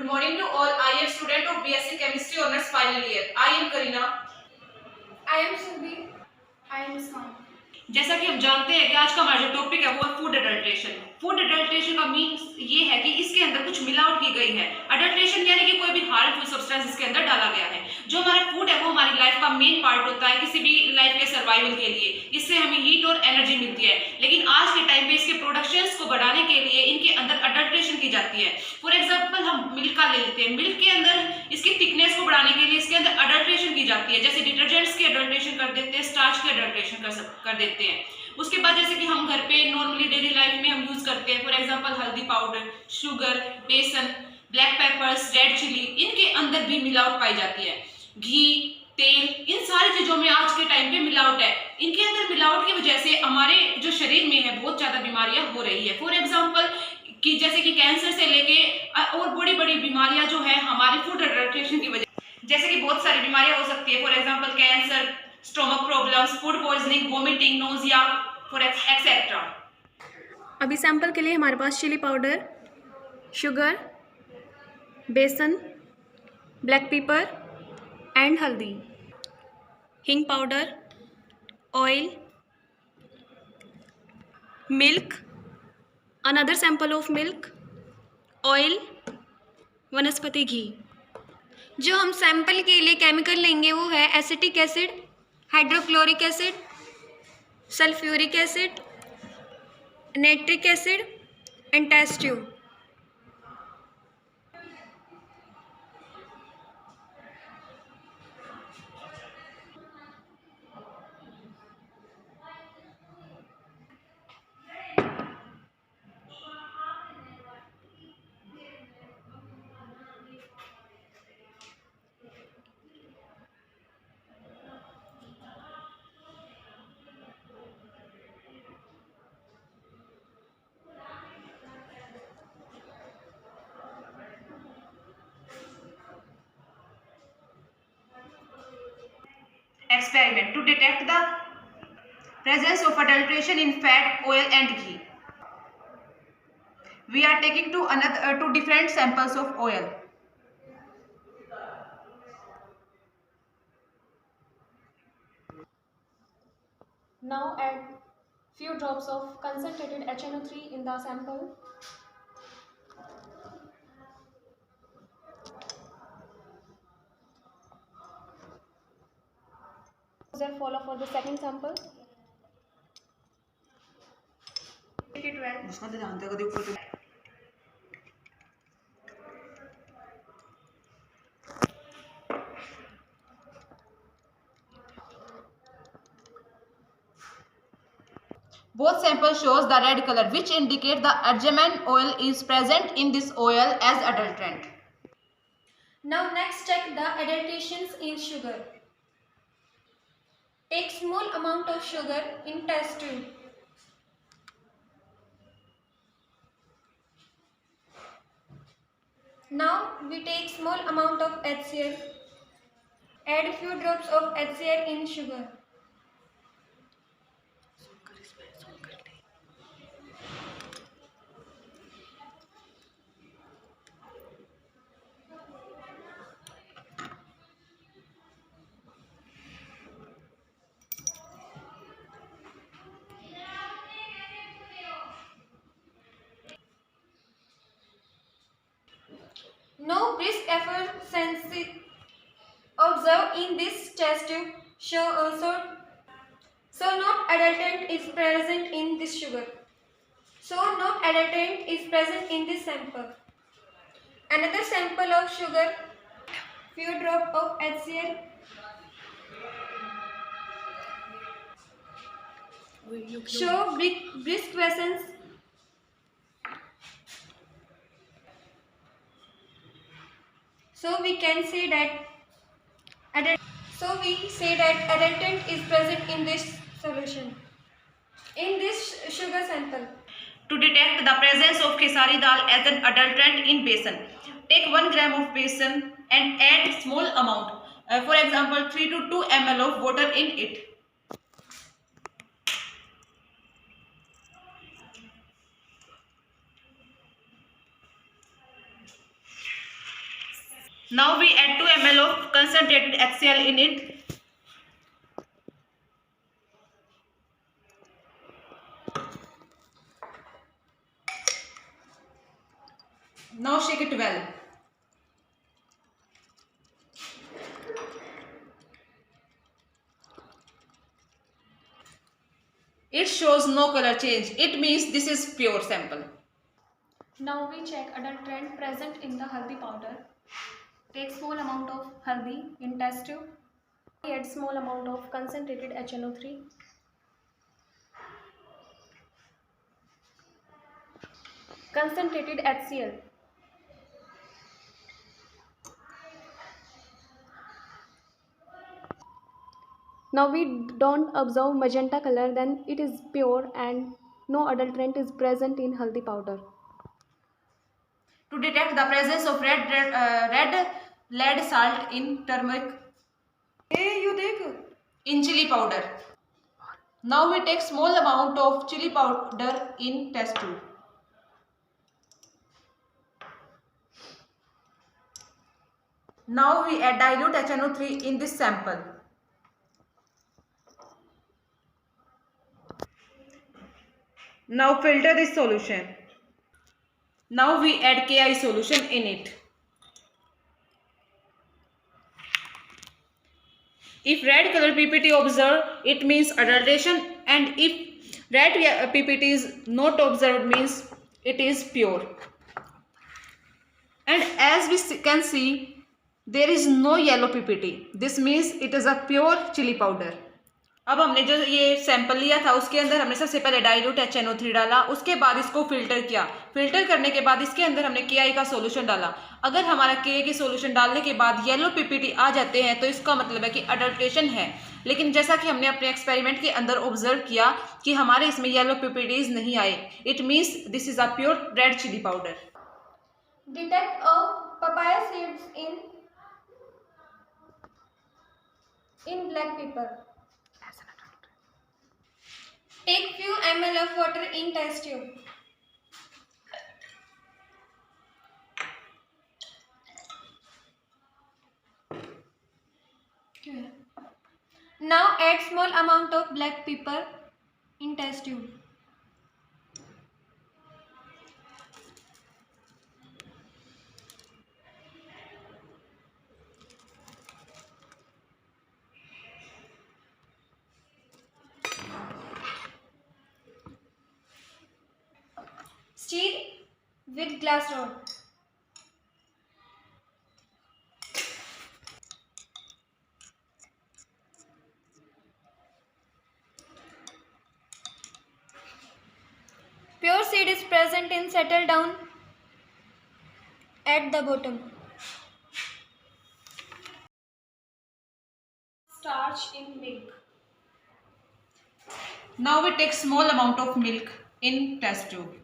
morning to all. I am student of BSc Chemistry Honours final year. I am Karina. I am Subi. I am Muskan. जैसा कि हम जानते हैं कि आज का हमारा जो टॉपिक है वो है फूड अडल्ट्रेशन। फूड अडल्ट्रेशन का मीन्स ये है कि इसके अंदर कुछ मिलावट की गई है। अडल्ट्रेशन यानी कि कोई भी हार्मफुल सब्सटेंस इसके अंदर डाला गया है। जो हमारा फूड है वो हमारी लाइफ का मेन पार्ट होता है किसी भी लाइफ के सर्वाइवल के लिए। इससे हमें हीट और एनर्जी मिलती है, लेकिन आज के टाइम पे इसके प्रोडक्शंस को बढ़ाने के लिए इनके अंदर अडल्ट्रेशन की जाती है। फॉर एग्जाम्पल हम मिल्क का ले लेते हैं। मिल्क के अंदर इसकी थिकनेस को बढ़ाने के लिए इसके अंदर अडल्ट्रेशन की जाती है। जैसे डिटर्जेंट्स की अडल्ट्रेशन कर देते हैं, स्टार्च की अडल्ट्रेशन कर देते हैं। उसके बाद जैसे कि हम घर पे नॉर्मली डेली लाइफ में हम यूज करते हैं, फॉर एग्जांपल हल्दी पाउडर, शुगर, बेसन, ब्लैक पेपर्स, रेड चिली, इनके अंदर भी मिलावट पाई जाती है। घी, तेल, इन सारी चीजों में आज के टाइम पे मिलावट है। इनके अंदर मिलावट की वजह से हमारे जो शरीर में है बहुत ज्यादा बीमारियां हो रही है। फॉर एग्जाम्पल कि जैसे कि कैंसर से लेके और बड़ी बड़ी बीमारियां जो है हमारी फूड अडल्ट्रेशन की वजह, जैसे कि बहुत सारी बीमारियां हो सकती है। For example cancer, stomach problems, food poisoning, vomiting, nausea, for etcetera. अभी सैंपल के लिए हमारे पास चिली पाउडर, शुगर, बेसन, ब्लैक पेपर एंड हल्दी, हिंग powder, oil, milk, another sample of milk, oil, वनस्पति घी। जो हम सैंपल के लिए केमिकल लेंगे वो है acetic acid, hydrochloric acid, sulphuric acid, nitric acid and test tube. Experiment to detect the presence of adulteration in fat, oil and ghee. We are taking two different samples of oil. Now add few drops of concentrated HNO3 in the sample. Follow for the second sample. Take it well. उसका तो जानते हो कभी ऊपर Both samples shows the red color, which indicate the argemane oil is present in this oil as adulterant. Now next check the adulterations in sugar. Take small amount of sugar in test tube. Now we take small amount of HCl. Add few drops of HCl in sugar. No brisk effervescence observed in this test tube. So not adulterant is present in this sugar. So not adulterant is present in this sample. Another sample of sugar, few drop of HCl. Show brisk quiescence. So we say that adulterant is present in this solution, in this sugar sample. To detect the presence of khesari dal as an adulterant in besan, take 1 gram of besan and add small amount, for example 3 to 2 ml of water in it. Now we add 2 ml of concentrated HCl in it. Now shake it well. It shows no color change. It means this is pure sample. Now we check adulterant present in the haldi powder. Take small amount of haldi in test tube. Add small amount of concentrated HNO3. Concentrated HCl. Now we don't observe magenta color, then it is pure and no adulterant is present in haldi powder. To detect the presence of red lead salt in turmeric, in chili powder. Now we take small amount of chili powder in test tube. Now we add dilute HNO3 in this sample. Now filter this solution. Now we add KI solution in it. If red color PPT observed, it means adulteration, and if red PPT is not observed, means it is pure. And as we can see, there is no yellow PPT. This means it is a pure chili powder. अब हमने जो ये sample लिया था उसके अंदर हमने सबसे पहले डाइल्यूट HNO3 डाला, उसके बाद इसको फिल्टर किया। फिल्टर करने के बाद इसके अंदर हमने KI का सॉल्यूशन डाला। अगर हमारा KI की सॉल्यूशन डालने के बाद येलो PPT आ जाते हैं तो इसका मतलब है कि अडल्ट्रेशन है। लेकिन जैसा कि हमने अपने एक्सपेरिमेंट के अंदर ऑब्जर्व किया कि हमारे इसमें येलो PPTs नहीं आए, it means this is a pure red chilli powder. Detect papaya seeds in black pepper. Take few ml of water in test tube. Now add small amount of black pepper in test tube. Stir with glass rod. Pure seed is present in settle down at the bottom. Starch in milk. Now we take small amount of milk in test tube.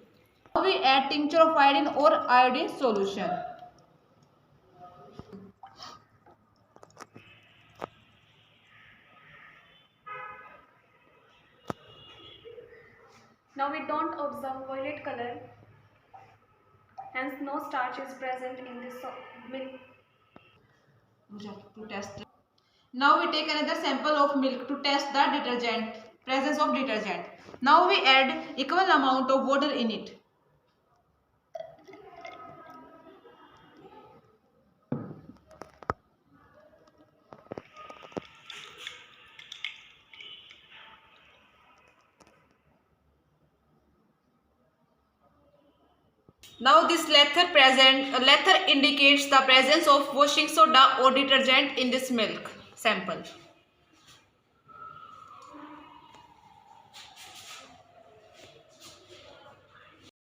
Now we add tincture of iodine or iodine solution. Now we don't observe violet color, hence no starch is present in this milk. To test. Now we take another sample of milk to test the detergent, presence of detergent. Now we add equal amount of water in it. Now this letter indicates the presence of washing soda or detergent in this milk sample.